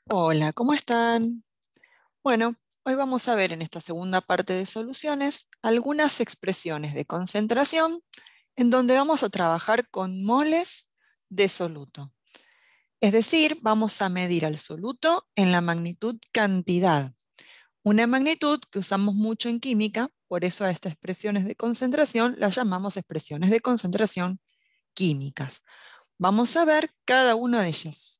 Hola, ¿cómo están? Bueno, hoy vamos a ver en esta segunda parte de soluciones algunas expresiones de concentración en donde vamos a trabajar con moles de soluto. Es decir, vamos a medir al soluto en la magnitud cantidad. Una magnitud que usamos mucho en química, por eso a estas expresiones de concentración las llamamos expresiones de concentración químicas. Vamos a ver cada una de ellas.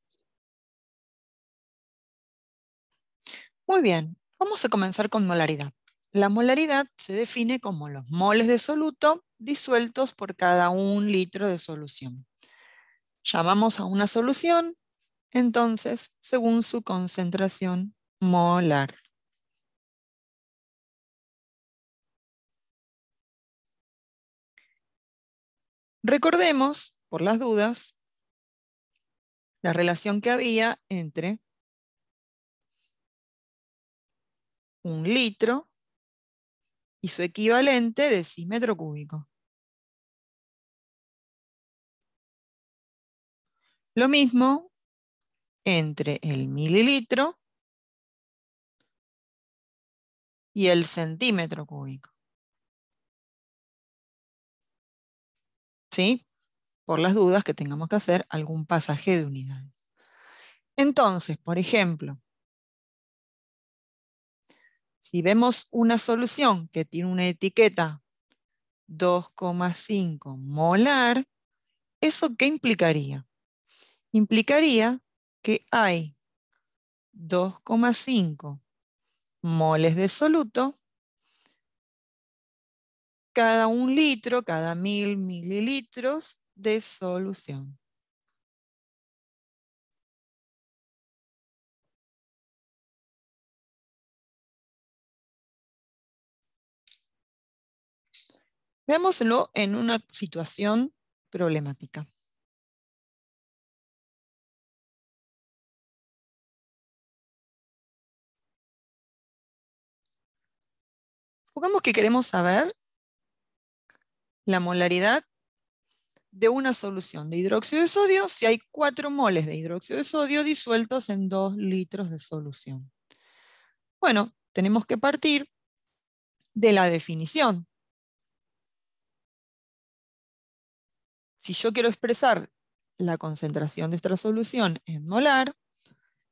Muy bien, vamos a comenzar con molaridad. La molaridad se define como los moles de soluto disueltos por cada 1 litro de solución. Llamamos a una solución, entonces, según su concentración molar. Recordemos, por las dudas, la relación que había entre 1 litro y su equivalente decímetro cúbico. Lo mismo entre el mililitro y el centímetro cúbico. ¿Sí? Por las dudas que tengamos que hacer algún pasaje de unidades. Entonces, por ejemplo, si vemos una solución que tiene una etiqueta 2,5 molar, ¿eso qué implicaría? Implicaría que hay 2,5 moles de soluto cada 1 litro, cada 1000 mililitros de solución. Veámoslo en una situación problemática. Supongamos que queremos saber la molaridad de una solución de hidróxido de sodio si hay 4 moles de hidróxido de sodio disueltos en 2 litros de solución. Bueno, tenemos que partir de la definición. Si yo quiero expresar la concentración de esta solución en molar,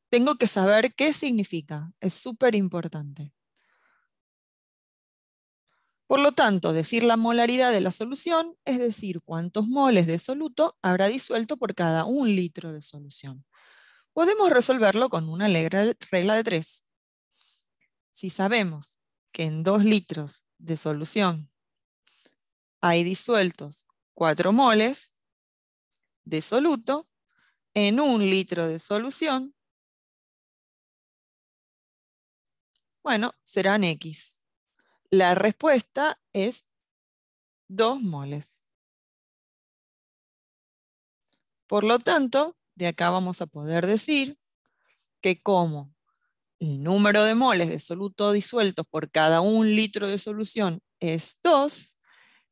tengo que saber qué significa. Es súper importante. Por lo tanto, decir la molaridad de la solución es decir cuántos moles de soluto habrá disuelto por cada 1 litro de solución. Podemos resolverlo con una regla de 3. Si sabemos que en 2 litros de solución hay disueltos 4 moles de soluto, en 1 litro de solución, bueno, serán X. La respuesta es 2 moles. Por lo tanto, de acá vamos a poder decir que como el número de moles de soluto disueltos por cada 1 litro de solución es 2,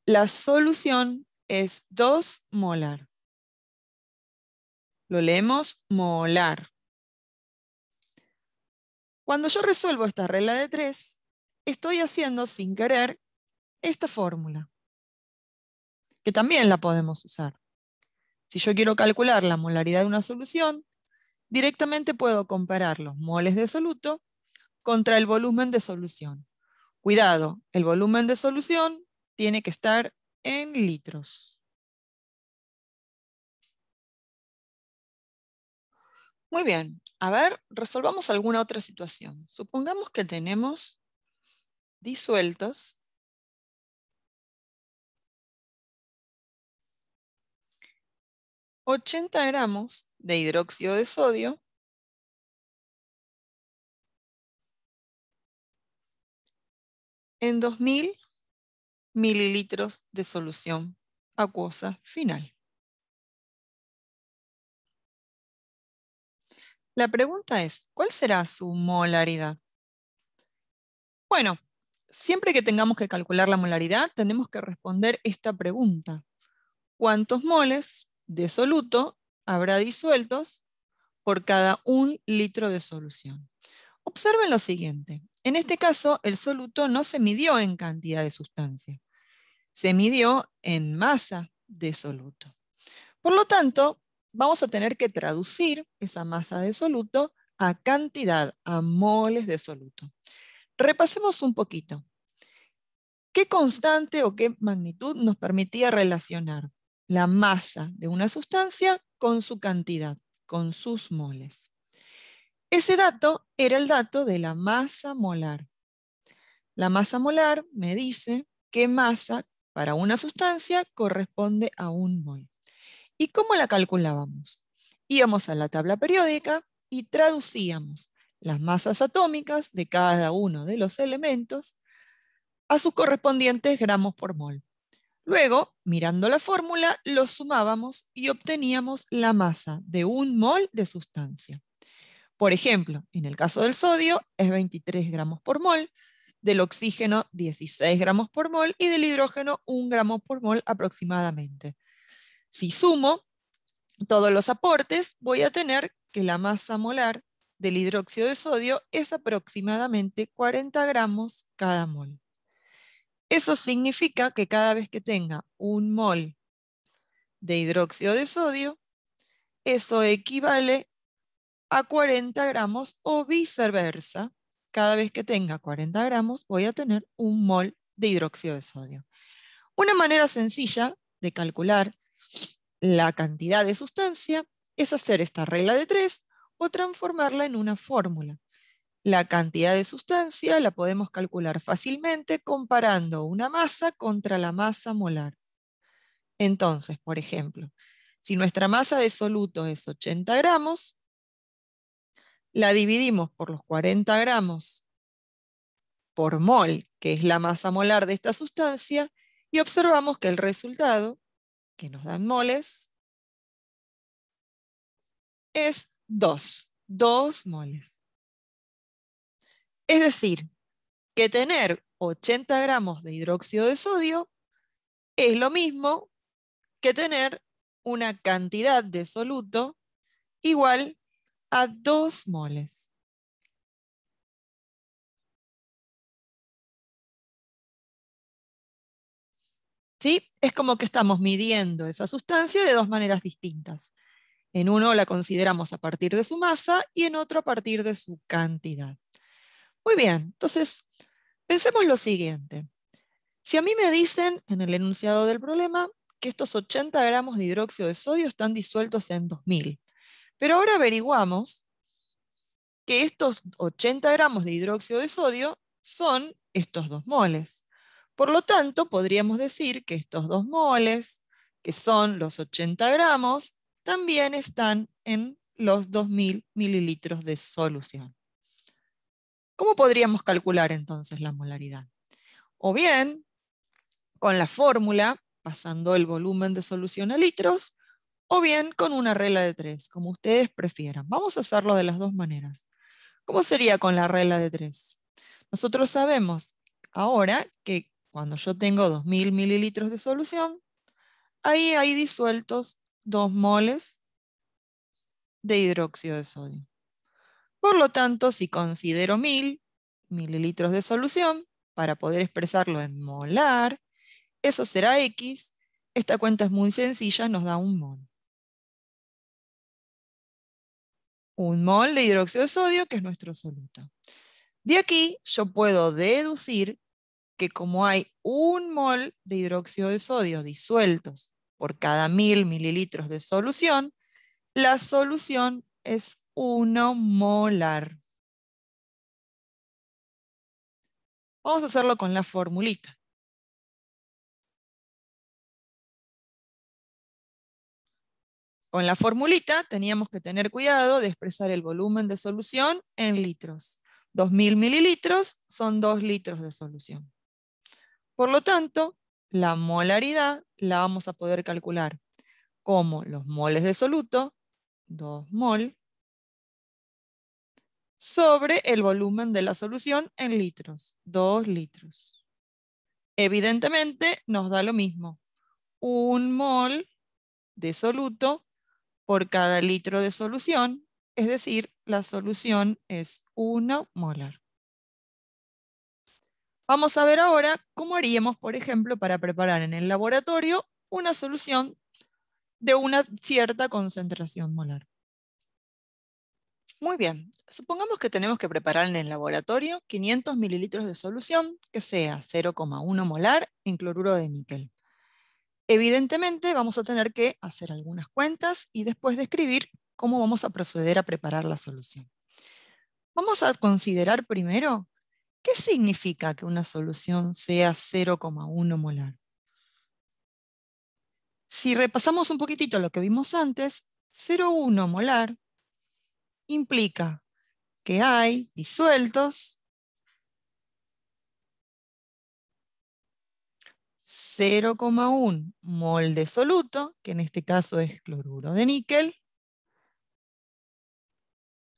la solución es 2 molar. Lo leemos molar. Cuando yo resuelvo esta regla de 3, estoy haciendo sin querer esta fórmula, que también la podemos usar. Si yo quiero calcular la molaridad de una solución, directamente puedo comparar los moles de soluto contra el volumen de solución. Cuidado, el volumen de solución tiene que estar en litros. Muy bien, a ver, resolvamos alguna otra situación. Supongamos que tenemos disueltos 80 gramos de hidróxido de sodio en 2000 mililitros de solución acuosa final. La pregunta es, ¿cuál será su molaridad? Bueno, siempre que tengamos que calcular la molaridad, tenemos que responder esta pregunta. ¿Cuántos moles de soluto habrá disueltos por cada 1 litro de solución. Observen lo siguiente. En este caso, el soluto no se midió en cantidad de sustancia, se midió en masa de soluto. Por lo tanto, vamos a tener que traducir esa masa de soluto a cantidad, a moles de soluto. Repasemos un poquito. ¿Qué constante o qué magnitud nos permitía relacionar la masa de una sustancia con su cantidad, con sus moles? Ese dato era el dato de la masa molar. La masa molar me dice qué masa para una sustancia corresponde a 1 mol. ¿Y cómo la calculábamos? Íbamos a la tabla periódica y traducíamos las masas atómicas de cada uno de los elementos a sus correspondientes gramos por mol. Luego, mirando la fórmula, los sumábamos y obteníamos la masa de 1 mol de sustancia. Por ejemplo, en el caso del sodio es 23 gramos por mol, del oxígeno 16 gramos por mol y del hidrógeno 1 gramo por mol aproximadamente. Si sumo todos los aportes, voy a tener que la masa molar del hidróxido de sodio es aproximadamente 40 gramos cada mol. Eso significa que cada vez que tenga 1 mol de hidróxido de sodio, eso equivale a 40 gramos o viceversa. Cada vez que tenga 40 gramos, voy a tener 1 mol de hidróxido de sodio. Una manera sencilla de calcular la cantidad de sustancia es hacer esta regla de 3 o transformarla en una fórmula. La cantidad de sustancia la podemos calcular fácilmente comparando una masa contra la masa molar. Entonces, por ejemplo, si nuestra masa de soluto es 80 gramos, la dividimos por los 40 gramos por mol, que es la masa molar de esta sustancia, y observamos que el resultado, que nos dan moles, es 2 moles. Es decir, que tener 80 gramos de hidróxido de sodio es lo mismo que tener una cantidad de soluto igual a 2 moles. ¿Sí? Es como que estamos midiendo esa sustancia de 2 maneras distintas. En uno la consideramos a partir de su masa y en otro a partir de su cantidad. Muy bien, entonces pensemos lo siguiente. Si a mí me dicen en el enunciado del problema que estos 80 gramos de hidróxido de sodio están disueltos en 2000, pero ahora averiguamos que estos 80 gramos de hidróxido de sodio son estos 2 moles. Por lo tanto, podríamos decir que estos 2 moles, que son los 80 gramos, también están en los 2000 mililitros de solución. ¿Cómo podríamos calcular entonces la molaridad? O bien, con la fórmula, pasando el volumen de solución a litros, o bien con una regla de 3, como ustedes prefieran. Vamos a hacerlo de las 2 maneras. ¿Cómo sería con la regla de 3? Nosotros sabemos ahora que cuando yo tengo 2000 mililitros de solución, ahí hay disueltos 2 moles de hidróxido de sodio. Por lo tanto, si considero 1000 mililitros de solución, para poder expresarlo en molar, eso será X. Esta cuenta es muy sencilla, nos da 1 mol. 1 mol de hidróxido de sodio, que es nuestro soluto. De aquí yo puedo deducir que como hay 1 mol de hidróxido de sodio disueltos por cada 1000 mililitros de solución, la solución es 1 molar. Vamos a hacerlo con la formulita. Con la formulita teníamos que tener cuidado de expresar el volumen de solución en litros. 2000 mililitros son 2 litros de solución. Por lo tanto, la molaridad la vamos a poder calcular como los moles de soluto, 2 mol, sobre el volumen de la solución en litros, 2 litros. Evidentemente nos da lo mismo, 1 mol de soluto por cada litro de solución, es decir, la solución es 1 molar. Vamos a ver ahora cómo haríamos, por ejemplo, para preparar en el laboratorio una solución de una cierta concentración molar. Muy bien, supongamos que tenemos que preparar en el laboratorio 500 mililitros de solución que sea 0,1 molar en cloruro de níquel. Evidentemente vamos a tener que hacer algunas cuentas y después describir cómo vamos a proceder a preparar la solución. Vamos a considerar primero qué significa que una solución sea 0,1 molar. Si repasamos un poquitito lo que vimos antes, 0,1 molar implica que hay disueltos 0,1 mol de soluto, que en este caso es cloruro de níquel,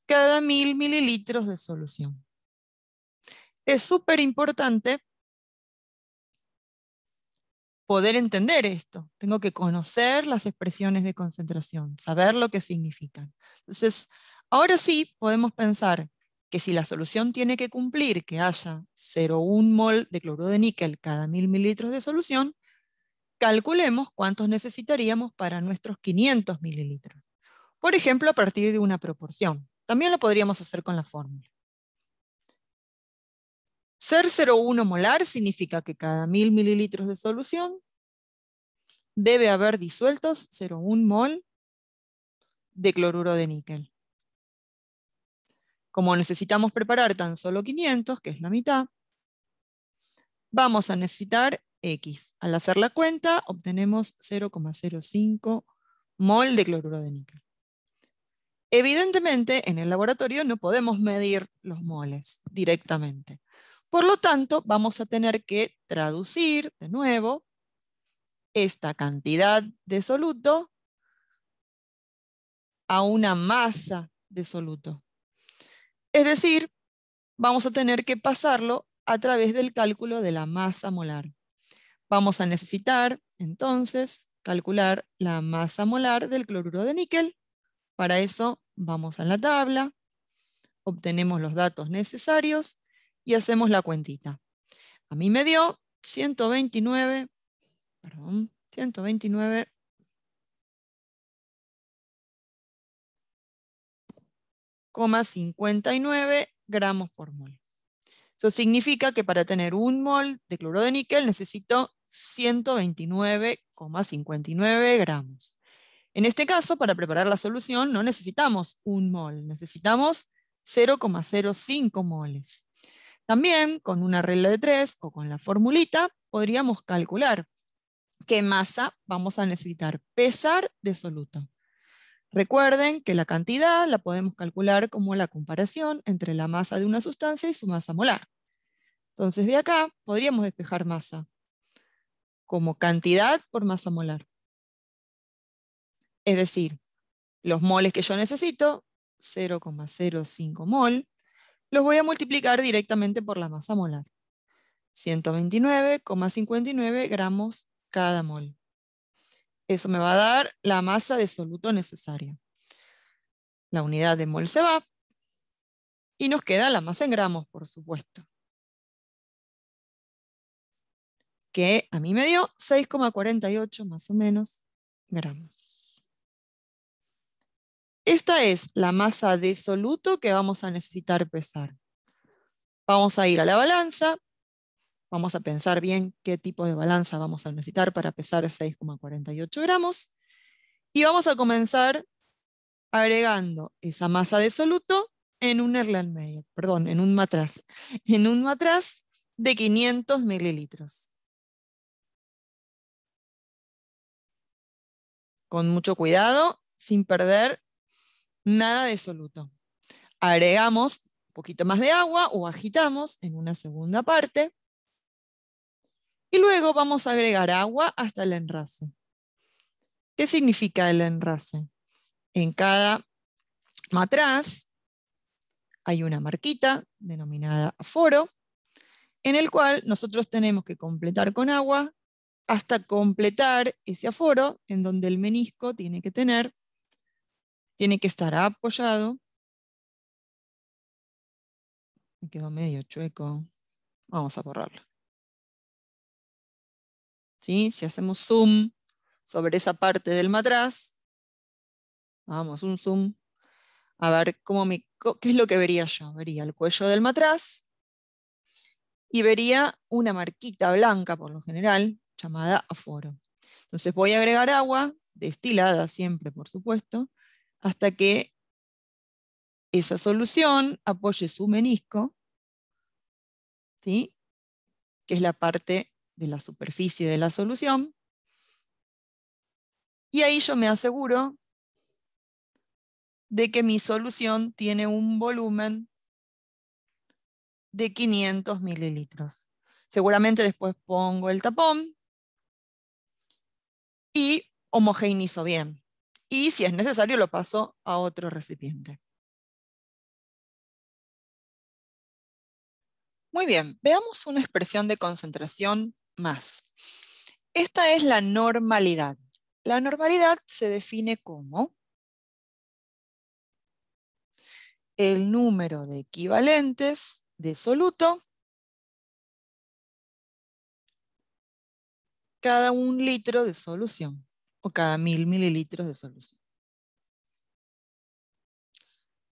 cada 1000 mililitros de solución. Es súper importante poder entender esto. Tengo que conocer las expresiones de concentración, saber lo que significan. Entonces, ahora sí podemos pensar que si la solución tiene que cumplir que haya 0,1 mol de cloruro de níquel cada 1000 mililitros de solución, calculemos cuántos necesitaríamos para nuestros 500 mililitros. Por ejemplo, a partir de una proporción. También lo podríamos hacer con la fórmula. Ser 0,1 molar significa que cada 1000 mililitros de solución debe haber disueltos 0,1 mol de cloruro de níquel. Como necesitamos preparar tan solo 500, que es la mitad, vamos a necesitar X. Al hacer la cuenta, obtenemos 0,05 mol de cloruro de níquel. Evidentemente, en el laboratorio no podemos medir los moles directamente. Por lo tanto, vamos a tener que traducir de nuevo esta cantidad de soluto a una masa de soluto. Es decir, vamos a tener que pasarlo a través del cálculo de la masa molar. Vamos a necesitar, entonces, calcular la masa molar del cloruro de níquel. Para eso vamos a la tabla, obtenemos los datos necesarios y hacemos la cuentita. A mí me dio 129,59 gramos por mol. Eso significa que para tener 1 mol de cloruro de níquel necesito 129,59 gramos. En este caso, para preparar la solución no necesitamos 1 mol, necesitamos 0,05 moles. También con una regla de 3 o con la formulita podríamos calcular qué masa vamos a necesitar pesar de soluto. Recuerden que la cantidad la podemos calcular como la comparación entre la masa de una sustancia y su masa molar. Entonces de acá podríamos despejar masa como cantidad por masa molar. Es decir, los moles que yo necesito, 0,05 mol, los voy a multiplicar directamente por la masa molar. 129,59 gramos cada mol. Eso me va a dar la masa de soluto necesaria. La unidad de mol se va y nos queda la masa en gramos, por supuesto, que a mí me dio 6,48 más o menos gramos. Esta es la masa de soluto que vamos a necesitar pesar. Vamos a ir a la balanza. Vamos a pensar bien qué tipo de balanza vamos a necesitar para pesar 6,48 gramos. Y vamos a comenzar agregando esa masa de soluto en un Erlenmeyer, perdón, en un matraz. En un matraz de 500 mililitros. Con mucho cuidado, sin perder nada de soluto. Agregamos un poquito más de agua o agitamos en una segunda parte. Y luego vamos a agregar agua hasta el enrase. ¿Qué significa el enrase? En cada matraz hay una marquita denominada aforo, en el cual nosotros tenemos que completar con agua hasta completar ese aforo en donde el menisco tiene que estar apoyado Me quedó medio chueco. Vamos a borrarlo. ¿Sí? Si hacemos zoom sobre esa parte del matraz, vamos, un zoom, a ver qué es lo que vería yo. Vería el cuello del matraz y vería una marquita blanca, por lo general, llamada aforo. Entonces voy a agregar agua, destilada siempre, por supuesto, hasta que esa solución apoye su menisco, ¿sí? Que es la parte de la superficie de la solución. Y ahí yo me aseguro de que mi solución tiene un volumen de 500 mililitros. Seguramente después pongo el tapón y homogeneizo bien. Y si es necesario lo paso a otro recipiente. Muy bien, veamos una expresión de concentración más. Esta es la normalidad. La normalidad se define como el número de equivalentes de soluto cada 1 litro de solución o cada 1000 mililitros de solución.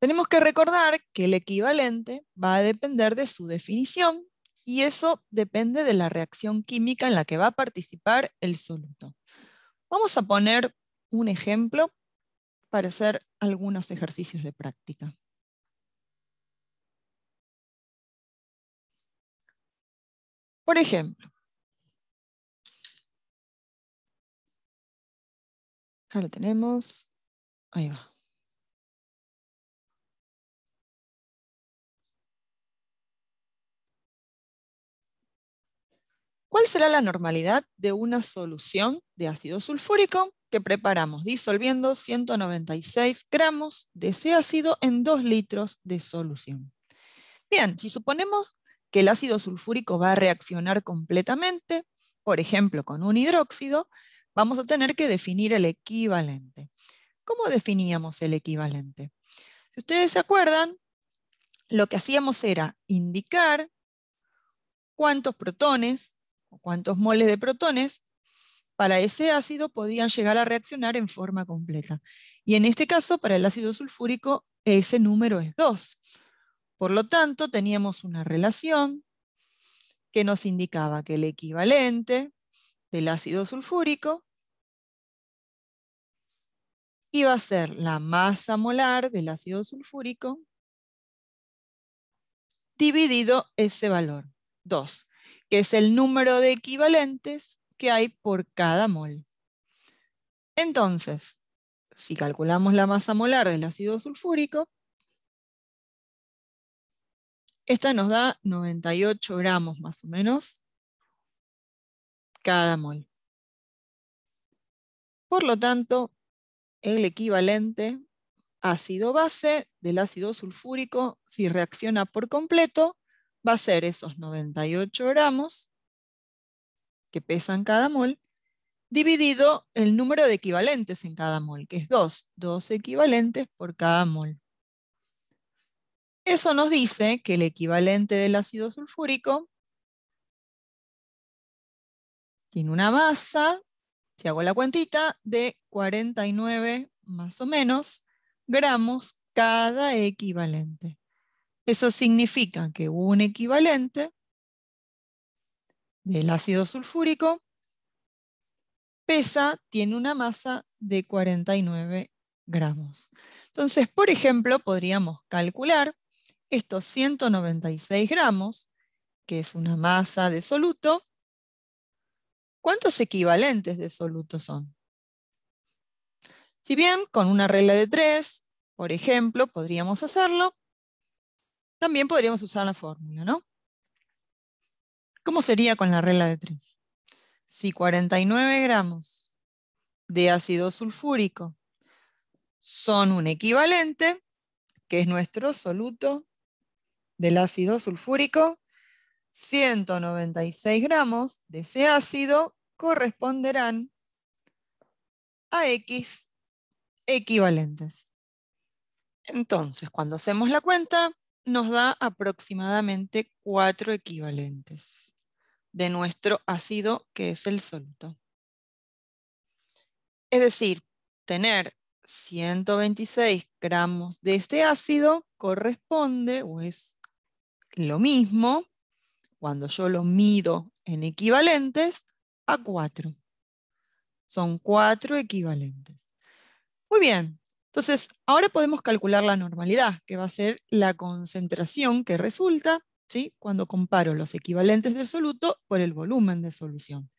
Tenemos que recordar que el equivalente va a depender de su definición y eso depende de la reacción química en la que va a participar el soluto. Vamos a poner un ejemplo para hacer algunos ejercicios de práctica. Por ejemplo, acá lo tenemos, ahí va. ¿Cuál será la normalidad de una solución de ácido sulfúrico que preparamos disolviendo 196 gramos de ese ácido en 2 litros de solución? Bien, si suponemos que el ácido sulfúrico va a reaccionar completamente, por ejemplo con un hidróxido, vamos a tener que definir el equivalente. ¿Cómo definíamos el equivalente? Si ustedes se acuerdan, lo que hacíamos era indicar cuántos protones o cuántos moles de protones para ese ácido podían llegar a reaccionar en forma completa. Y en este caso, para el ácido sulfúrico, ese número es 2. Por lo tanto, teníamos una relación que nos indicaba que el equivalente del ácido sulfúrico iba a ser la masa molar del ácido sulfúrico dividido ese valor, 2, que es el número de equivalentes que hay por cada mol. Entonces, si calculamos la masa molar del ácido sulfúrico, esta nos da 98 gramos más o menos cada mol. Por lo tanto, el equivalente ácido base del ácido sulfúrico, si reacciona por completo, va a ser esos 98 gramos que pesan cada mol, dividido el número de equivalentes en cada mol, que es 2. 2 equivalentes por cada mol. Eso nos dice que el equivalente del ácido sulfúrico tiene una masa, si hago la cuentita, de 49 más o menos gramos cada equivalente. Eso significa que un equivalente del ácido sulfúrico tiene una masa de 49 gramos. Entonces, por ejemplo, podríamos calcular estos 196 gramos, que es una masa de soluto. ¿Cuántos equivalentes de soluto son? Si bien con una regla de 3, por ejemplo, podríamos hacerlo, también podríamos usar la fórmula, ¿no? ¿Cómo sería con la regla de 3? Si 49 gramos de ácido sulfúrico son un equivalente, que es nuestro soluto del ácido sulfúrico, 196 gramos de ese ácido corresponderán a X equivalentes. Entonces, cuando hacemos la cuenta, nos da aproximadamente 4 equivalentes de nuestro ácido, que es el soluto. Es decir, tener 126 gramos de este ácido corresponde, o es lo mismo, cuando yo lo mido en equivalentes, a 4. Son 4 equivalentes. Muy bien. Entonces, ahora podemos calcular la normalidad, que va a ser la concentración que resulta, ¿sí?, cuando comparo los equivalentes del soluto por el volumen de solución.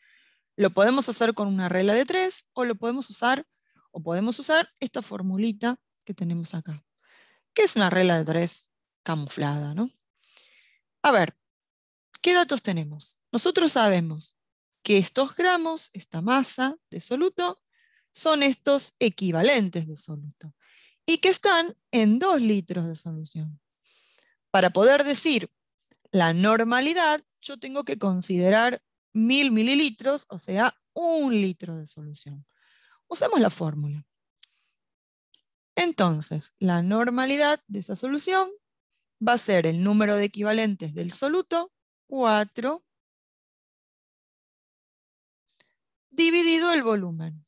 Lo podemos hacer con una regla de 3 o podemos usar esta formulita que tenemos acá, que es una regla de 3 camuflada, ¿no? A ver, ¿qué datos tenemos? Nosotros sabemos que estos gramos, esta masa de soluto, son estos equivalentes de soluto y que están en 2 litros de solución. Para poder decir la normalidad, yo tengo que considerar 1000 mililitros, o sea, 1 litro de solución. Usamos la fórmula. Entonces, la normalidad de esa solución va a ser el número de equivalentes del soluto, 4, dividido el volumen.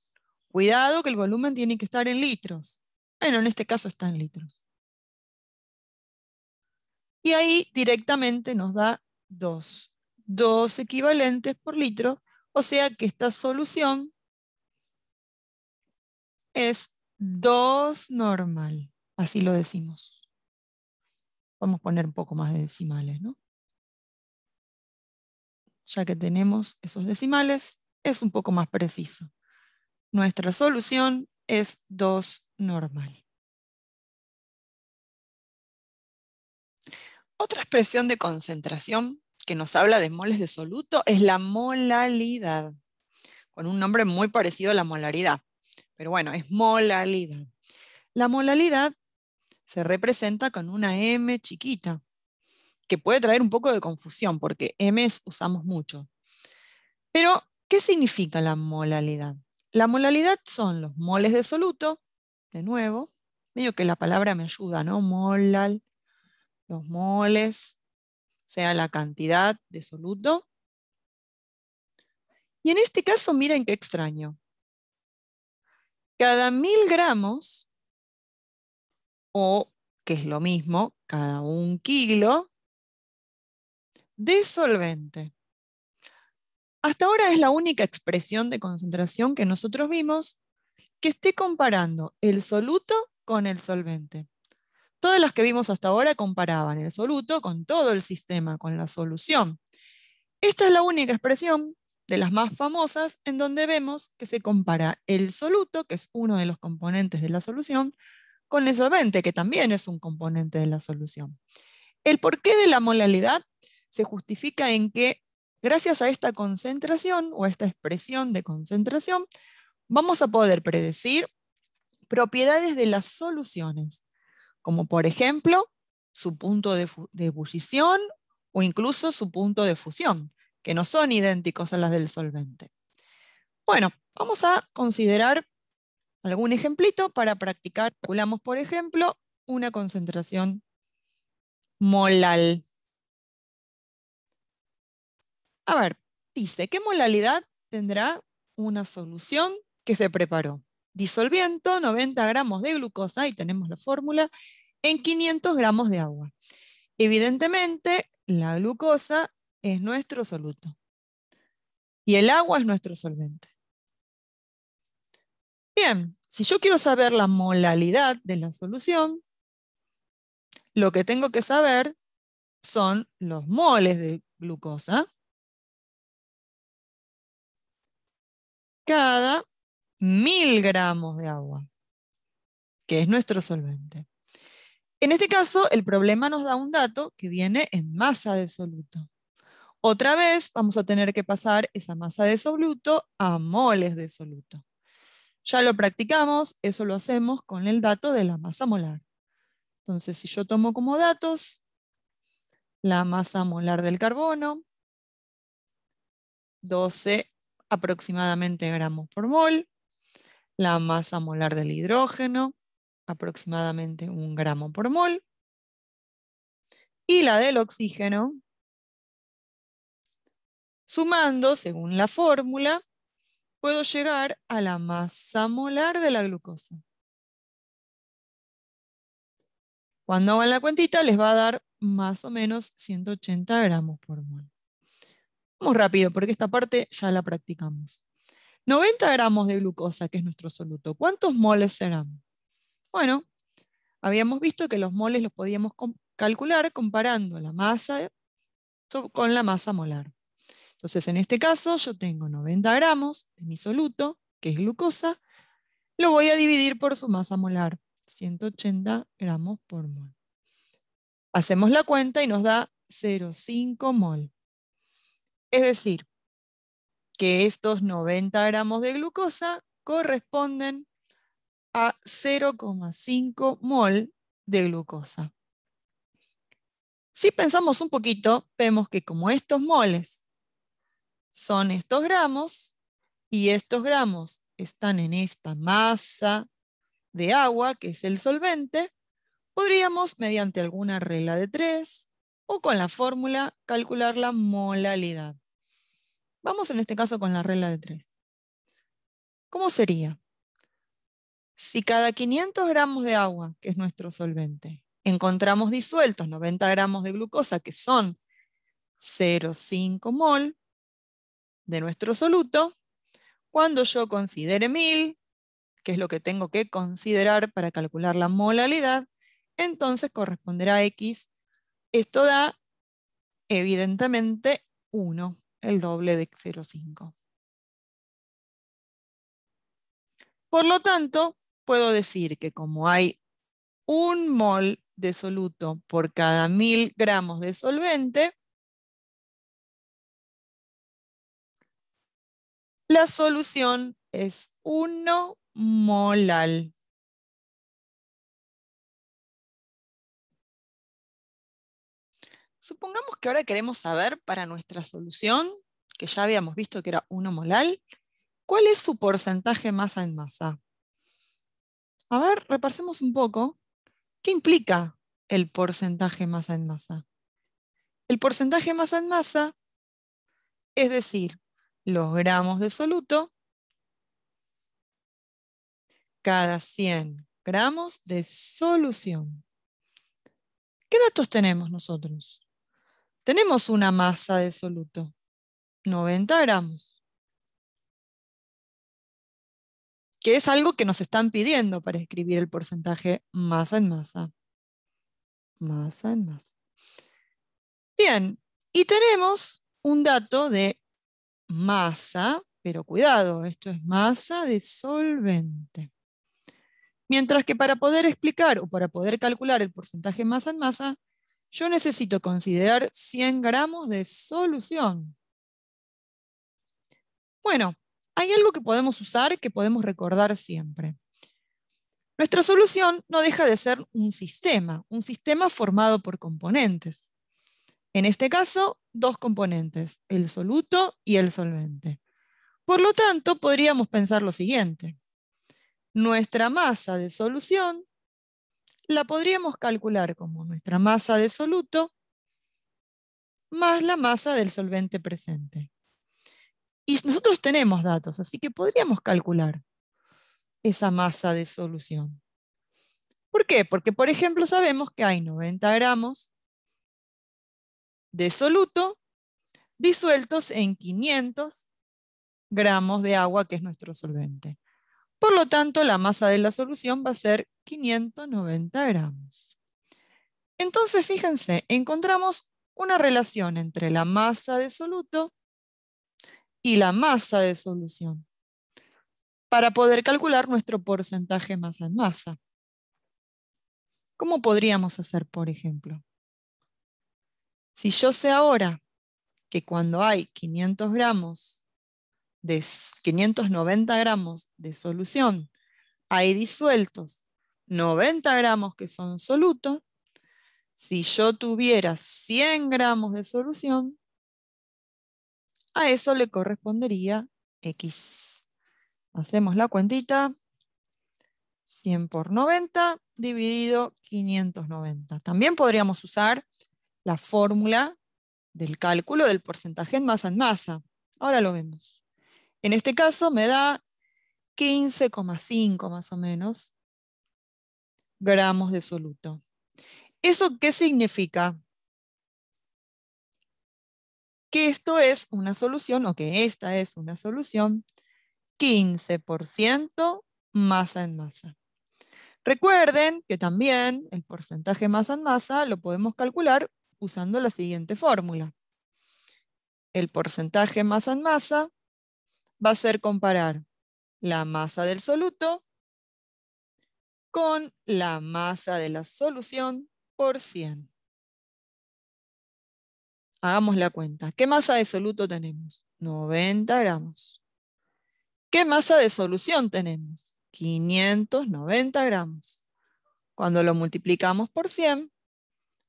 Cuidado que el volumen tiene que estar en litros. Bueno, en este caso está en litros. Y ahí directamente nos da 2. 2 equivalentes por litro, o sea que esta solución es 2 normal. Así lo decimos. Vamos a poner un poco más de decimales, ¿no? Ya que tenemos esos decimales, es un poco más preciso. Nuestra solución es 2 normal. Otra expresión de concentración que nos habla de moles de soluto es la molalidad, con un nombre muy parecido a la molaridad. Pero bueno, es molalidad. La molalidad se representa con una M chiquita, que puede traer un poco de confusión, porque M's usamos mucho. Pero, ¿qué significa la molalidad? La molalidad son los moles de soluto, de nuevo, medio que la palabra me ayuda, ¿no? Molal, los moles, sea la cantidad de soluto. Y en este caso, miren qué extraño. Cada 1000 gramos, o que es lo mismo, cada 1 kilo de solvente. Hasta ahora es la única expresión de concentración que nosotros vimos que esté comparando el soluto con el solvente. Todas las que vimos hasta ahora comparaban el soluto con todo el sistema, con la solución. Esta es la única expresión de las más famosas en donde vemos que se compara el soluto, que es uno de los componentes de la solución, con el solvente, que también es un componente de la solución. El porqué de la molalidad se justifica en que gracias a esta concentración o a esta expresión de concentración, vamos a poder predecir propiedades de las soluciones, como por ejemplo su punto de ebullición o incluso su punto de fusión, que no son idénticos a las del solvente. Bueno, vamos a considerar algún ejemplito para practicar. Calculamos, por ejemplo, una concentración molal. A ver, dice, ¿qué molalidad tendrá una solución que se preparó? Disolviendo 90 gramos de glucosa, y tenemos la fórmula, en 500 gramos de agua. Evidentemente, la glucosa es nuestro soluto y el agua es nuestro solvente. Bien, si yo quiero saber la molalidad de la solución, lo que tengo que saber son los moles de glucosa cada 1000 gramos de agua, que es nuestro solvente. En este caso, el problema nos da un dato que viene en masa de soluto. Otra vez vamos a tener que pasar esa masa de soluto a moles de soluto. Ya lo practicamos, eso lo hacemos con el dato de la masa molar. Entonces, si yo tomo como datos la masa molar del carbono, 12 aproximadamente gramos por mol, la masa molar del hidrógeno, aproximadamente 1 gramo por mol, y la del oxígeno, sumando, según la fórmula, puedo llegar a la masa molar de la glucosa. Cuando hagan la cuentita les va a dar más o menos 180 gramos por mol. Vamos rápido porque esta parte ya la practicamos. 90 gramos de glucosa, que es nuestro soluto. ¿Cuántos moles serán? Bueno, habíamos visto que los moles los podíamos calcular comparando la masa con la masa molar. Entonces, en este caso, yo tengo 90 gramos de mi soluto, que es glucosa, lo voy a dividir por su masa molar, 180 gramos por mol. Hacemos la cuenta y nos da 0,5 mol. Es decir, que estos 90 gramos de glucosa corresponden a 0,5 mol de glucosa. Si pensamos un poquito, vemos que como estos moles son estos gramos, y estos gramos están en esta masa de agua, que es el solvente, podríamos, mediante alguna regla de 3 o con la fórmula, calcular la molalidad. Vamos en este caso con la regla de 3. ¿Cómo sería? Si cada 500 gramos de agua, que es nuestro solvente, encontramos disueltos 90 gramos de glucosa, que son 0,5 mol de nuestro soluto, cuando yo considere 1000, que es lo que tengo que considerar para calcular la molalidad, entonces corresponderá a X. Esto da, evidentemente, 1, el doble de 0,5. Por lo tanto, puedo decir que como hay 1 mol de soluto por cada 1000 gramos de solvente, la solución es 1 molal. Supongamos que ahora queremos saber para nuestra solución, que ya habíamos visto que era 1 molal, ¿cuál es su porcentaje masa en masa? A ver, repasemos un poco. ¿Qué implica el porcentaje masa en masa? El porcentaje masa en masa, es decir, los gramos de soluto cada 100 gramos de solución. ¿Qué datos tenemos nosotros? Tenemos una masa de soluto, 90 gramos, que es algo que nos están pidiendo para escribir el porcentaje masa en masa. Masa en masa. Bien, y tenemos un dato de masa, pero cuidado, esto es masa de solvente. Mientras que para poder explicar o para poder calcular el porcentaje masa en masa, yo necesito considerar 100 gramos de solución. Bueno, hay algo que podemos usar, que podemos recordar siempre. Nuestra solución no deja de ser un sistema formado por componentes. En este caso, 2 componentes, el soluto y el solvente. Por lo tanto, podríamos pensar lo siguiente. Nuestra masa de solución la podríamos calcular como nuestra masa de soluto más la masa del solvente presente. Y nosotros tenemos datos, así que podríamos calcular esa masa de solución. ¿Por qué? Porque, por ejemplo, sabemos que hay 90 gramos de soluto disueltos en 500 gramos de agua, que es nuestro solvente. Por lo tanto, la masa de la solución va a ser 590 gramos. Entonces, fíjense, encontramos una relación entre la masa de soluto y la masa de solución para poder calcular nuestro porcentaje masa en masa. ¿Cómo podríamos hacer, por ejemplo? Si yo sé ahora que cuando hay 590 gramos de solución, hay disueltos 90 gramos que son solutos, si yo tuviera 100 gramos de solución, a eso le correspondería X. Hacemos la cuentita. 100 por 90 dividido 590. También podríamos usar la fórmula del cálculo del porcentaje en masa. Ahora lo vemos. En este caso me da 15,5 más o menos gramos de soluto. ¿Eso qué significa? Que esto es una solución, o que esta es una solución 15% masa en masa. Recuerden que también el porcentaje masa en masa lo podemos calcular usando la siguiente fórmula. El porcentaje masa en masa va a ser comparar la masa del soluto con la masa de la solución por 100. Hagamos la cuenta. ¿Qué masa de soluto tenemos? 90 gramos. ¿Qué masa de solución tenemos? 590 gramos. Cuando lo multiplicamos por 100,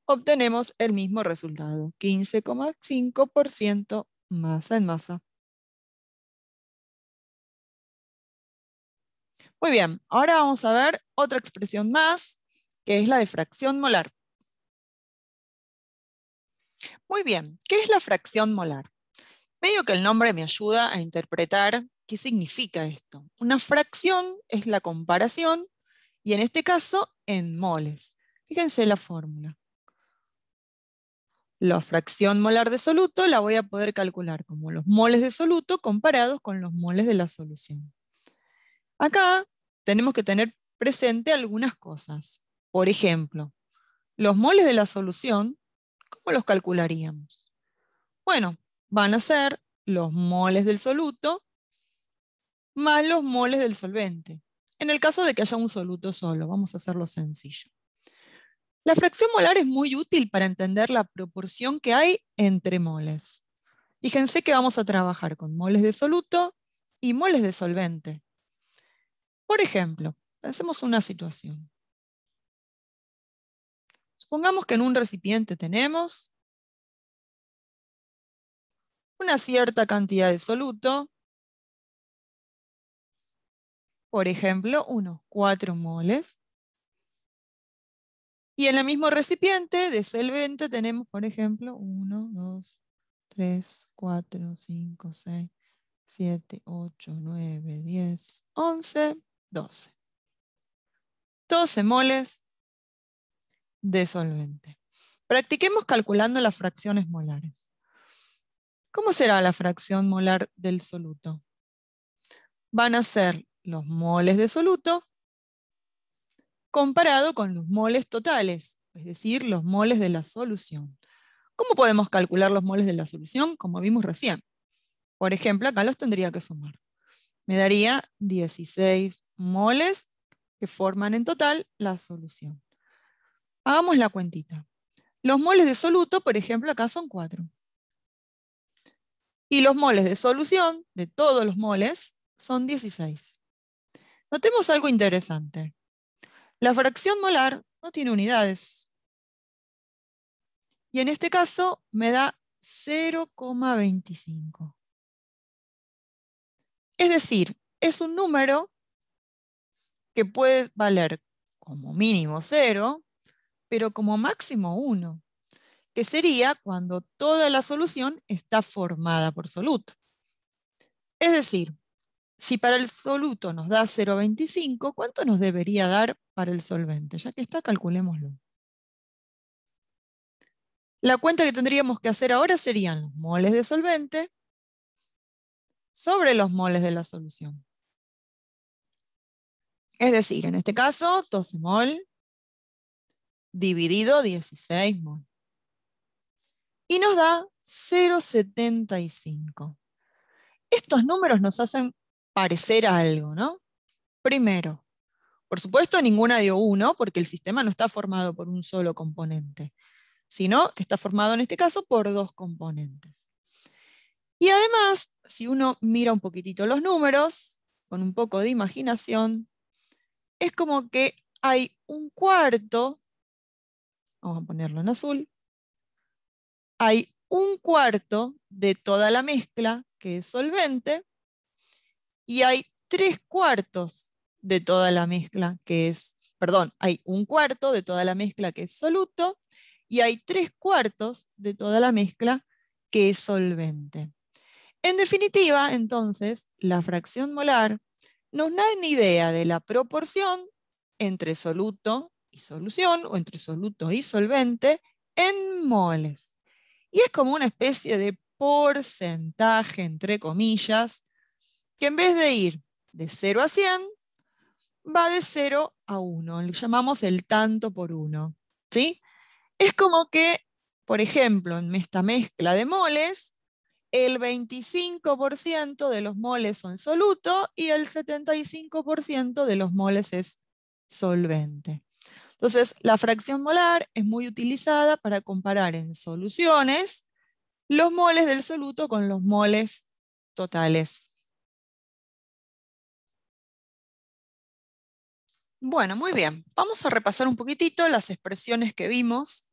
obtenemos el mismo resultado, 15,5% masa en masa. Muy bien, ahora vamos a ver otra expresión más, que es la de fracción molar. Muy bien, ¿qué es la fracción molar? Medio que el nombre me ayuda a interpretar qué significa esto. Una fracción es la comparación, y en este caso en moles. Fíjense la fórmula. La fracción molar de soluto la voy a poder calcular como los moles de soluto comparados con los moles de la solución. Acá tenemos que tener presente algunas cosas. Por ejemplo, los moles de la solución, ¿cómo los calcularíamos? Bueno, van a ser los moles del soluto más los moles del solvente. En el caso de que haya un soluto solo, vamos a hacerlo sencillo. La fracción molar es muy útil para entender la proporción que hay entre moles. Fíjense que vamos a trabajar con moles de soluto y moles de solvente. Por ejemplo, pensemos una situación. Supongamos que en un recipiente tenemos una cierta cantidad de soluto, por ejemplo, unos 4 moles. Y en el mismo recipiente de solvente tenemos, por ejemplo, 1, 2, 3, 4, 5, 6, 7, 8, 9, 10, 11, 12. 12 moles de solvente. Practiquemos calculando las fracciones molares. ¿Cómo será la fracción molar del soluto? Van a ser los moles de soluto comparado con los moles totales, es decir, los moles de la solución. ¿Cómo podemos calcular los moles de la solución? Como vimos recién. Por ejemplo, acá los tendría que sumar. Me daría 16 moles que forman en total la solución. Hagamos la cuentita. Los moles de soluto, por ejemplo, acá son 4. Y los moles de solución, de todos los moles, son 16. Notemos algo interesante. La fracción molar no tiene unidades. Y en este caso me da 0,25. Es decir, es un número que puede valer como mínimo 0, pero como máximo 1, que sería cuando toda la solución está formada por soluto. Es decir, si para el soluto nos da 0,25, ¿cuánto nos debería dar para el solvente? Ya que está, calculémoslo. La cuenta que tendríamos que hacer ahora serían los moles de solvente sobre los moles de la solución. Es decir, en este caso, 12 mol dividido 16 mol. Y nos da 0,75. Estos números nos hacen parecer algo, ¿no? Primero, por supuesto, ninguna dio 1 porque el sistema no está formado por un solo componente, sino que está formado en este caso por 2 componentes. Y además, si uno mira un poquitito los números, con un poco de imaginación, es como que hay un cuarto, vamos a ponerlo en azul, hay un cuarto de toda la mezcla que es solvente y hay 3/4 de toda la mezcla que es, perdón, hay un cuarto de toda la mezcla que es soluto y hay 3/4 de toda la mezcla que es solvente. En definitiva, entonces, la fracción molar nos da una idea de la proporción entre soluto y solución, o entre soluto y solvente, en moles. Y es como una especie de porcentaje, entre comillas, que en vez de ir de 0 a 100, va de 0 a 1. Lo llamamos el tanto por 1. ¿Sí? Es como que, por ejemplo, en esta mezcla de moles, el 25% de los moles son soluto y el 75% de los moles es solvente. Entonces, la fracción molar es muy utilizada para comparar en soluciones los moles del soluto con los moles totales. Bueno, muy bien. Vamos a repasar un poquitito las expresiones que vimos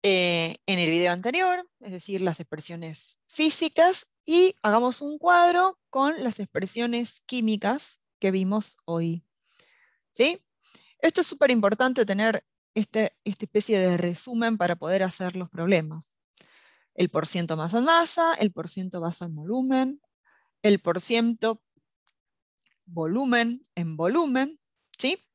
en el video anterior, es decir, las expresiones físicas, y hagamos un cuadro con las expresiones químicas que vimos hoy. ¿Sí? Esto es súper importante tener esta especie de resumen para poder hacer los problemas. El porciento masa en masa, el porciento masa en volumen, el porciento volumen en volumen, ¿sí?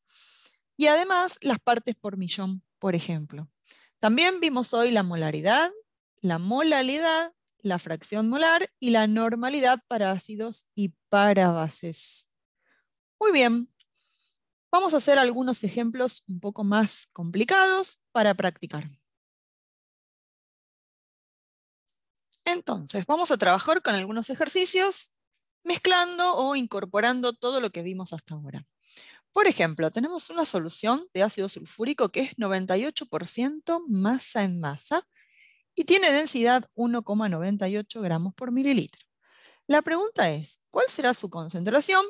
Y además las partes por millón, por ejemplo. También vimos hoy la molaridad, la molalidad, la fracción molar y la normalidad para ácidos y para bases. Muy bien, vamos a hacer algunos ejemplos un poco más complicados para practicar. Entonces, vamos a trabajar con algunos ejercicios mezclando o incorporando todo lo que vimos hasta ahora. Por ejemplo, tenemos una solución de ácido sulfúrico que es 98% masa en masa y tiene densidad 1,98 gramos por mililitro. La pregunta es, ¿cuál será su concentración?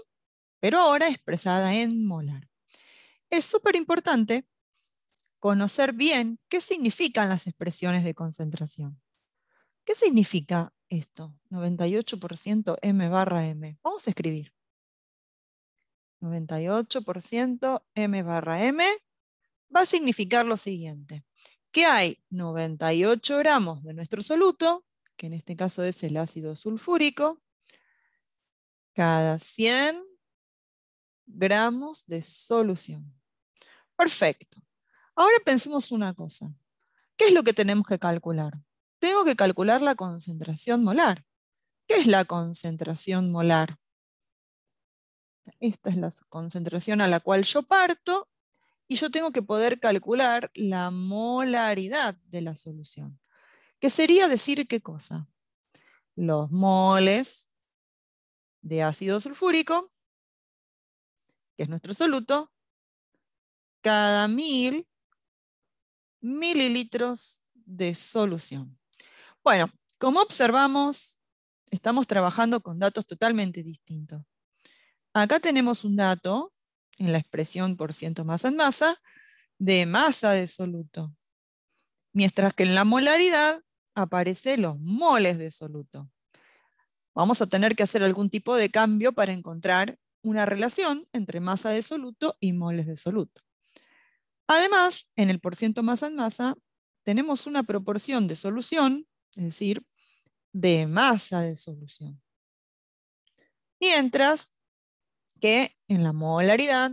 Pero ahora expresada en molar. Es súper importante conocer bien qué significan las expresiones de concentración. ¿Qué significa esto? 98% M barra M. Vamos a escribir. 98% M barra M va a significar lo siguiente, que hay 98 gramos de nuestro soluto, que en este caso es el ácido sulfúrico, cada 100 gramos de solución. Perfecto. Ahora pensemos una cosa. ¿Qué es lo que tenemos que calcular? Tengo que calcular la concentración molar. ¿Qué es la concentración molar? Esta es la concentración a la cual yo parto y yo tengo que poder calcular la molaridad de la solución. ¿Qué sería decir qué cosa? Los moles de ácido sulfúrico, que es nuestro soluto, cada 1000 mililitros de solución. Bueno, como observamos, estamos trabajando con datos totalmente distintos. Acá tenemos un dato, en la expresión por ciento masa en masa, de masa de soluto. Mientras que en la molaridad aparecen los moles de soluto. Vamos a tener que hacer algún tipo de cambio para encontrar una relación entre masa de soluto y moles de soluto. Además, en el porciento masa en masa, tenemos una proporción de solución, es decir, de masa de solución. Mientras que en la molaridad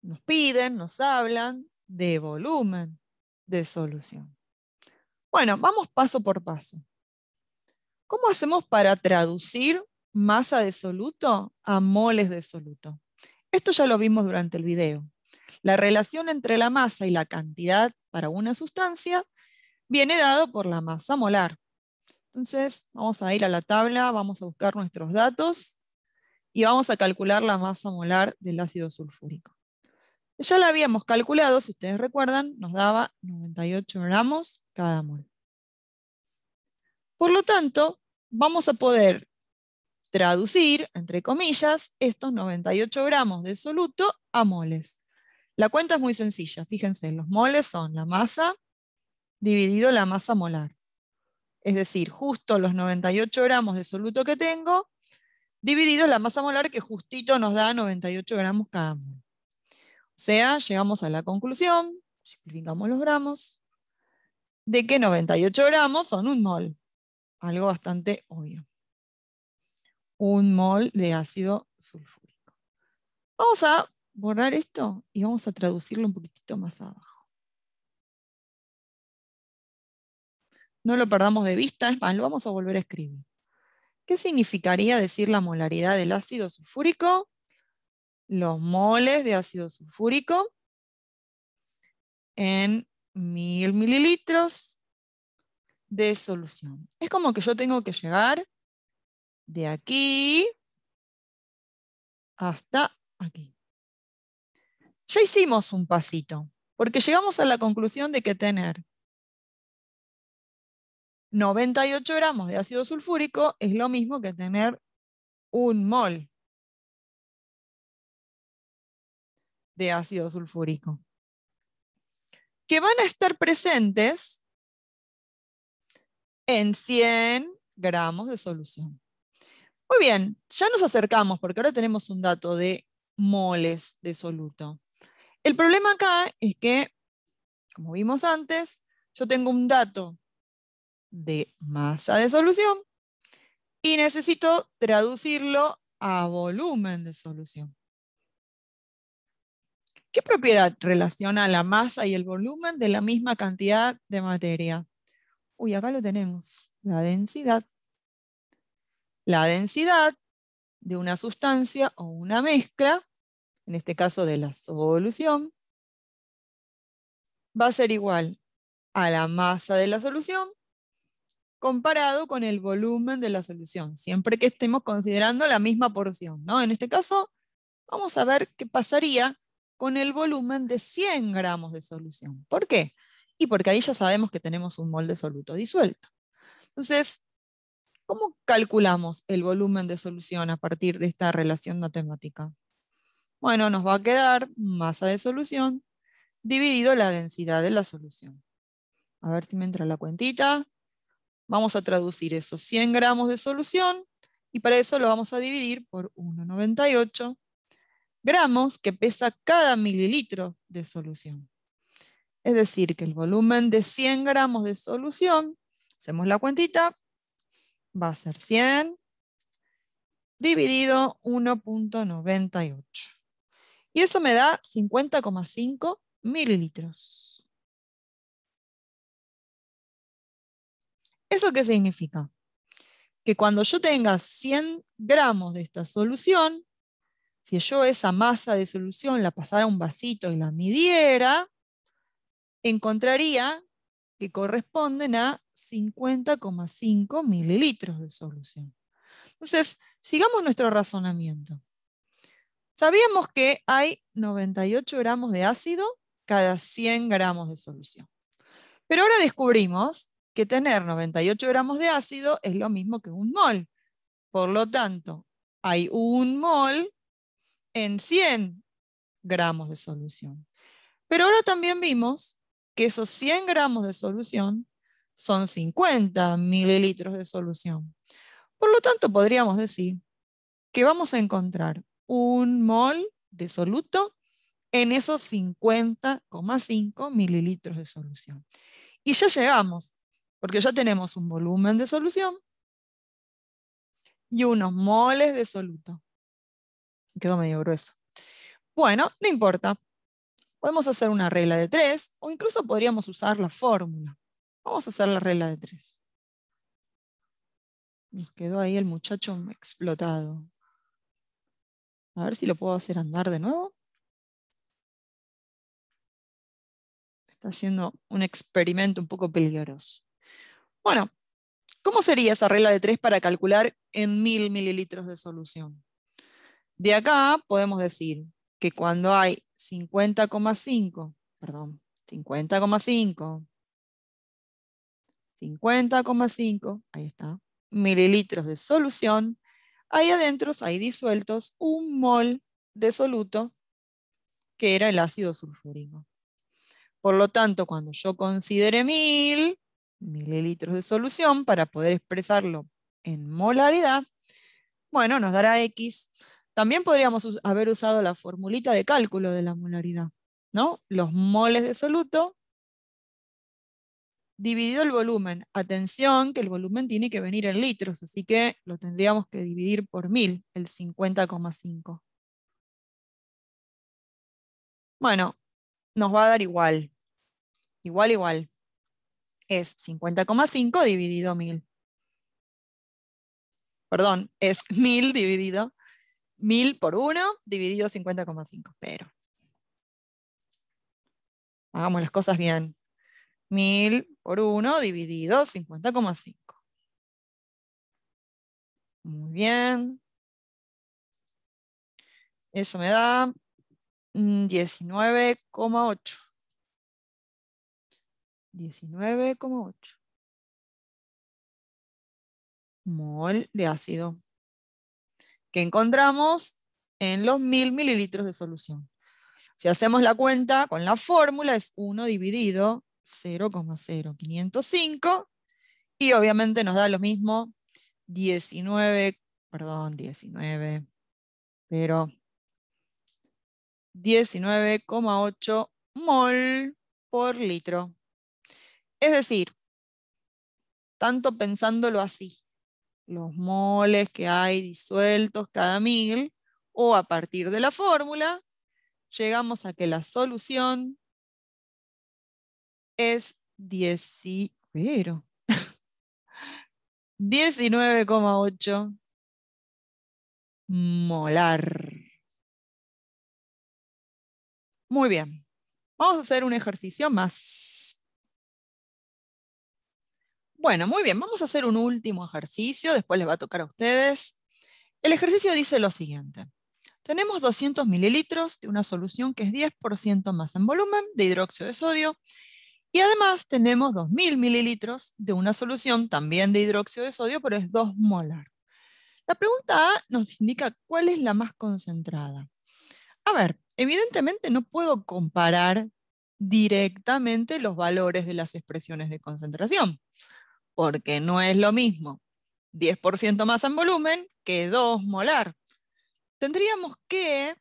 nos piden, nos hablan de volumen de solución. Bueno, vamos paso por paso. ¿Cómo hacemos para traducir masa de soluto a moles de soluto? Esto ya lo vimos durante el video. La relación entre la masa y la cantidad para una sustancia viene dado por la masa molar. Entonces, vamos a ir a la tabla, vamos a buscar nuestros datos y vamos a calcular la masa molar del ácido sulfúrico. Ya la habíamos calculado, si ustedes recuerdan, nos daba 98 gramos cada mol. Por lo tanto, vamos a poder traducir, entre comillas, estos 98 gramos de soluto a moles. La cuenta es muy sencilla, fíjense, los moles son la masa dividido la masa molar. Es decir, justo los 98 gramos de soluto que tengo, dividido la masa molar que justito nos da 98 gramos cada mol. O sea, llegamos a la conclusión, Simplificamos los gramos. De que 98 gramos son un mol. Algo bastante obvio. Un mol de ácido sulfúrico. Vamos a borrar esto y vamos a traducirlo un poquitito más abajo. No lo perdamos de vista, es más, lo vamos a volver a escribir. ¿Qué significaría decir la molaridad del ácido sulfúrico? Los moles de ácido sulfúrico en 1000 mililitros de solución. Es como que yo tengo que llegar de aquí hasta aquí. Ya hicimos un pasito, porque llegamos a la conclusión de que tener 98 gramos de ácido sulfúrico es lo mismo que tener un mol de ácido sulfúrico, que van a estar presentes en 100 gramos de solución. Muy bien, ya nos acercamos porque ahora tenemos un dato de moles de soluto. El problema acá es que, como vimos antes, yo tengo un dato de masa de solución y necesito traducirlo a volumen de solución. ¿Qué propiedad relaciona la masa y el volumen de la misma cantidad de materia? Uy, acá lo tenemos, la densidad. La densidad de una sustancia o una mezcla, en este caso de la solución, va a ser igual a la masa de la solución comparado con el volumen de la solución, siempre que estemos considerando la misma porción, ¿no? En este caso, vamos a ver qué pasaría con el volumen de 100 gramos de solución. ¿Por qué? Y porque ahí ya sabemos que tenemos un mol de soluto disuelto. Entonces, ¿cómo calculamos el volumen de solución a partir de esta relación matemática? Bueno, nos va a quedar masa de solución dividido la densidad de la solución. A ver si me entra la cuentita. Vamos a traducir esos 100 gramos de solución y para eso lo vamos a dividir por 1,98 gramos que pesa cada mililitro de solución. Es decir, que el volumen de 100 gramos de solución, hacemos la cuentita, va a ser 100 dividido 1,98. Y eso me da 50,5 mililitros. ¿Eso qué significa? Que cuando yo tenga 100 gramos de esta solución, si yo esa masa de solución la pasara a un vasito y la midiera, encontraría que corresponden a 50,5 mililitros de solución. Entonces, sigamos nuestro razonamiento. Sabíamos que hay 98 gramos de ácido cada 100 gramos de solución. Pero ahora descubrimos que tener 98 gramos de ácido es lo mismo que un mol. Por lo tanto, hay un mol en 100 gramos de solución. Pero ahora también vimos que esos 100 gramos de solución son 50 mililitros de solución. Por lo tanto, podríamos decir que vamos a encontrar un mol de soluto en esos 50,5 mililitros de solución. Y ya llegamos, porque ya tenemos un volumen de solución y unos moles de soluto. Quedó medio grueso. Bueno, no importa. Podemos hacer una regla de 3 o incluso podríamos usar la fórmula. Vamos a hacer la regla de 3. Nos quedó ahí el muchacho explotado. A ver si lo puedo hacer andar de nuevo. Está haciendo un experimento un poco peligroso. Bueno, ¿cómo sería esa regla de 3 para calcular en 1000 mililitros de solución? De acá podemos decir que cuando hay 50,5, perdón, 50,5, ahí está, mililitros de solución, ahí adentro hay disueltos un mol de soluto que era el ácido sulfúrico. Por lo tanto, cuando yo considere 1000 mililitros de solución para poder expresarlo en molaridad, bueno, nos dará X. También podríamos haber usado la formulita de cálculo de la molaridad. ¿no? Los moles de soluto dividido el volumen. Atención, que el volumen tiene que venir en litros, así que lo tendríamos que dividir por 1000, el 50,5. Bueno, nos va a dar igual. Igual, igual. Es 50,5 dividido 1000. Perdón, es 1000 dividido 1000 por 1 dividido 50,5. Pero hagamos las cosas bien. 1000 por 1 dividido 50,5. Muy bien. Eso me da 19,8. 19,8 mol de ácido que encontramos en los 1000 mililitros de solución. Si hacemos la cuenta con la fórmula es 1 dividido 0,0505 y obviamente nos da lo mismo 19,8 mol por litro. Es decir, tanto pensándolo así, los moles que hay disueltos cada 1000, o a partir de la fórmula, llegamos a que la solución es 19,8 molar. Muy bien. Vamos a hacer un ejercicio más. Bueno, muy bien. Vamos a hacer un último ejercicio. Después les va a tocar a ustedes. El ejercicio dice lo siguiente. Tenemos 200 mililitros de una solución que es 10% más en volumen de hidróxido de sodio. Y además tenemos 2000 mililitros de una solución también de hidróxido de sodio, pero es 2 molar. La pregunta A nos indica cuál es la más concentrada. A ver, evidentemente no puedo comparar directamente los valores de las expresiones de concentración, porque no es lo mismo 10% más en volumen que 2 molar. Tendríamos que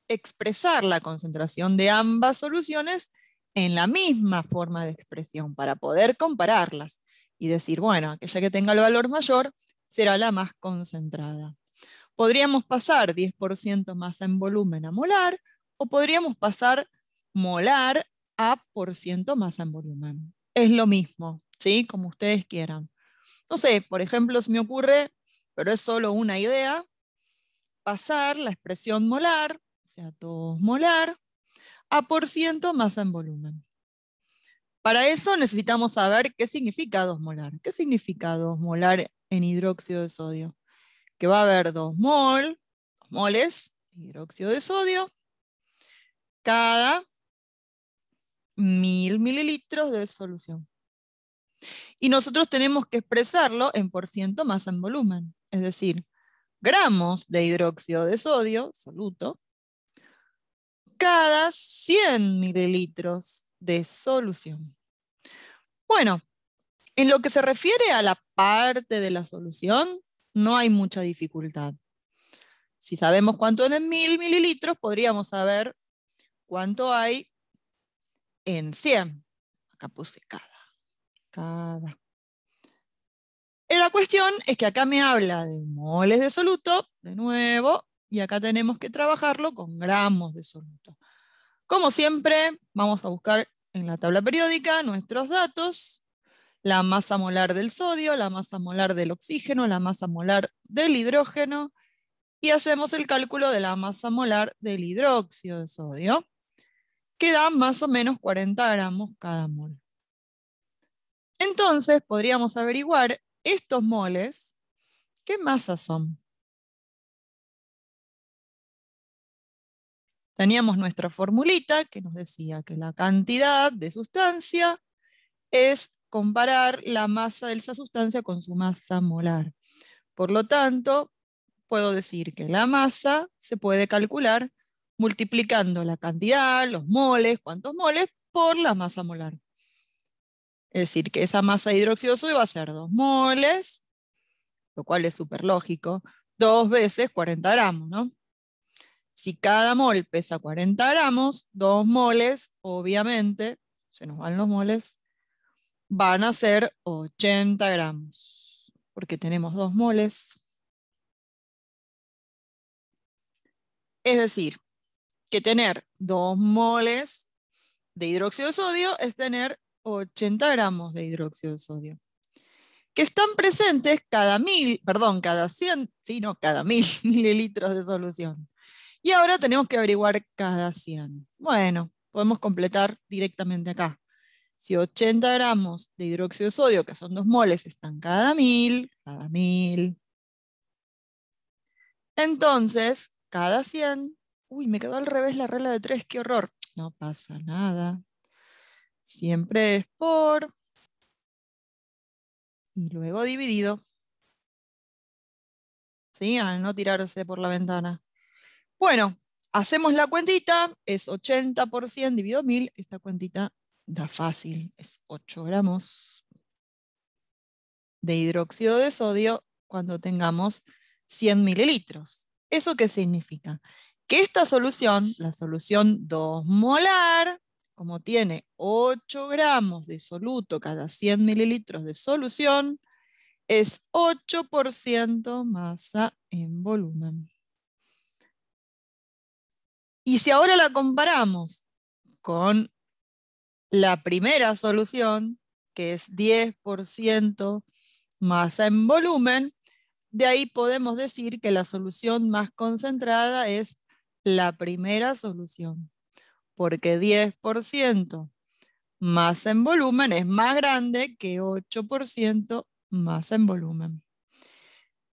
expresar la concentración de ambas soluciones en la misma forma de expresión para poder compararlas y decir, bueno, aquella que tenga el valor mayor será la más concentrada. Podríamos pasar 10% más en volumen a molar o podríamos pasar molar a por ciento más en volumen. Es lo mismo, ¿sí? Como ustedes quieran. No sé, por ejemplo, se me ocurre, pero es solo una idea, pasar la expresión molar, o sea, 2 molar, a por ciento masa en volumen. Para eso necesitamos saber qué significa 2 molar. ¿Qué significa 2 molar en hidróxido de sodio? Que va a haber 2 moles de hidróxido de sodio cada 1000 mililitros de solución. Y nosotros tenemos que expresarlo en por ciento masa en volumen. Es decir, gramos de hidróxido de sodio, soluto, cada 100 mililitros de solución. Bueno, en lo que se refiere a la parte de la solución, no hay mucha dificultad. Si sabemos cuánto es en 1000 mililitros, podríamos saber cuánto hay en 100. Acá puse cada. La cuestión es que acá me habla de moles de soluto, de nuevo, y acá tenemos que trabajarlo con gramos de soluto. Como siempre, vamos a buscar en la tabla periódica nuestros datos, la masa molar del sodio, la masa molar del oxígeno, la masa molar del hidrógeno, y hacemos el cálculo de la masa molar del hidróxido de sodio, que da más o menos 40 gramos cada mol. Entonces podríamos averiguar estos moles, ¿qué masa son? Teníamos nuestra formulita que nos decía que la cantidad de sustancia es comparar la masa de esa sustancia con su masa molar. Por lo tanto, puedo decir que la masa se puede calcular multiplicando la cantidad, los moles, cuántos moles, por la masa molar. Es decir, que esa masa de hidróxido de sodio va a ser 2 moles, lo cual es súper lógico, 2 veces 40 gramos, ¿no? Si cada mol pesa 40 gramos, 2 moles, obviamente, se nos van los moles, van a ser 80 gramos, porque tenemos 2 moles. Es decir, que tener 2 moles de hidróxido de sodio es tener 80 gramos de hidróxido de sodio, que están presentes cada 100, sí, no, cada 1000 mililitros de solución. Y ahora tenemos que averiguar cada 100. Bueno, podemos completar directamente acá. Si 80 gramos de hidróxido de sodio, que son 2 moles, están cada 1000, entonces, cada 100, uy, me quedó al revés la regla de 3, qué horror. No pasa nada. Siempre es por, y luego dividido. ¿Sí? Al no tirarse por la ventana. Bueno, hacemos la cuentita, es 80% dividido 1000, esta cuentita da fácil, es 8 gramos de hidróxido de sodio cuando tengamos 100 mililitros. ¿Eso qué significa? Que esta solución, la solución 2 molar, como tiene 8 gramos de soluto cada 100 mililitros de solución, es 8% masa en volumen. Y si ahora la comparamos con la primera solución, que es 10% masa en volumen, de ahí podemos decir que la solución más concentrada es la primera solución, porque 10% masa en volumen es más grande que 8% masa en volumen.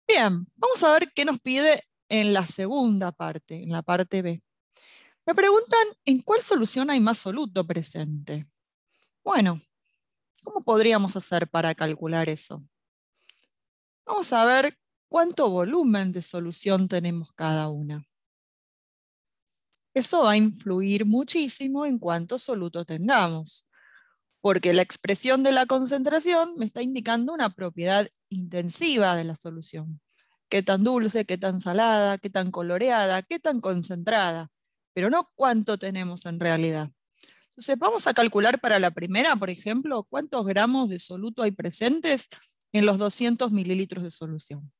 Bien, vamos a ver qué nos pide en la segunda parte, en la parte B. Me preguntan en cuál solución hay más soluto presente. Bueno, ¿cómo podríamos hacer para calcular eso? Vamos a ver cuánto volumen de solución tenemos cada una. Eso va a influir muchísimo en cuánto soluto tengamos, porque la expresión de la concentración me está indicando una propiedad intensiva de la solución. Qué tan dulce, qué tan salada, qué tan coloreada, qué tan concentrada, pero no cuánto tenemos en realidad. Entonces vamos a calcular para la primera, por ejemplo, cuántos gramos de soluto hay presentes en los 200 mililitros de solución.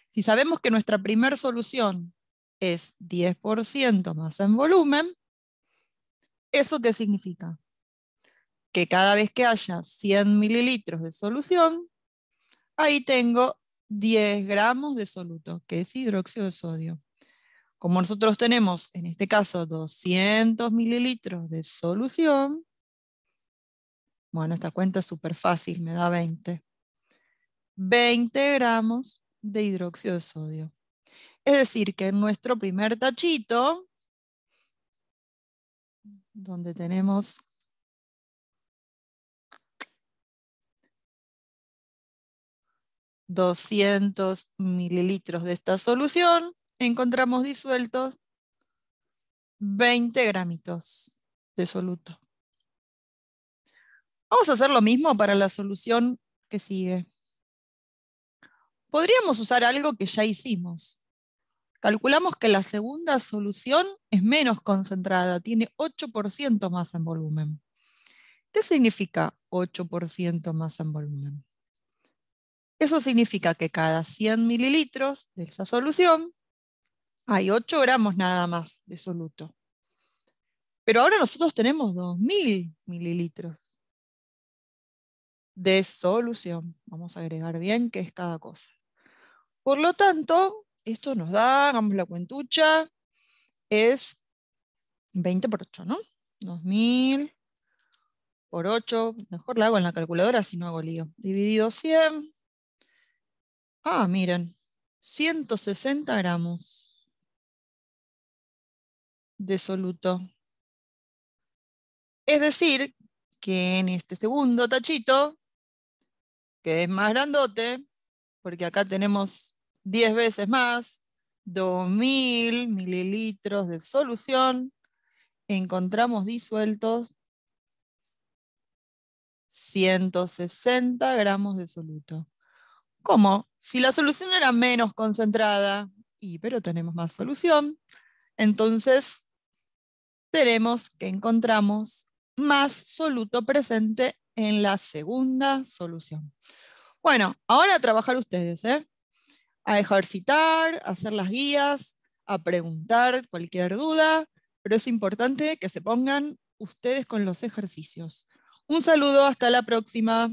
Si sabemos que nuestra primera solución es 10% masa en volumen, ¿eso qué significa? Que cada vez que haya 100 mililitros de solución, ahí tengo 10 gramos de soluto, que es hidróxido de sodio. Como nosotros tenemos, en este caso, 200 mililitros de solución, bueno, esta cuenta es súper fácil, me da 20. 20 gramos de hidróxido de sodio. Es decir, que en nuestro primer tachito, donde tenemos 200 mililitros de esta solución, encontramos disueltos 20 gramitos de soluto. Vamos a hacer lo mismo para la solución que sigue. Podríamos usar algo que ya hicimos. Calculamos que la segunda solución es menos concentrada, tiene 8% más en volumen. ¿Qué significa 8% más en volumen? Eso significa que cada 100 mililitros de esa solución hay 8 gramos nada más de soluto. Pero ahora nosotros tenemos 2000 mililitros de solución. Vamos a agregar bien qué es cada cosa. Por lo tanto, esto nos da, hagamos la cuentucha, es 20 por 8, ¿no? 2000 por 8, mejor la hago en la calculadora si no hago lío. Dividido 100. Ah, miren, 160 gramos de soluto. Es decir, que en este segundo tachito, que es más grandote, porque acá tenemos 10 veces más, 2000 mililitros de solución, encontramos disueltos 160 gramos de soluto. ¿Cómo? Si la solución era menos concentrada, pero tenemos más solución, Entonces, tenemos que encontramos más soluto presente en la segunda solución. Bueno, ahora a trabajar ustedes, ¿eh? A ejercitar, a hacer las guías, a preguntar cualquier duda, pero es importante que se pongan ustedes con los ejercicios. Un saludo, hasta la próxima.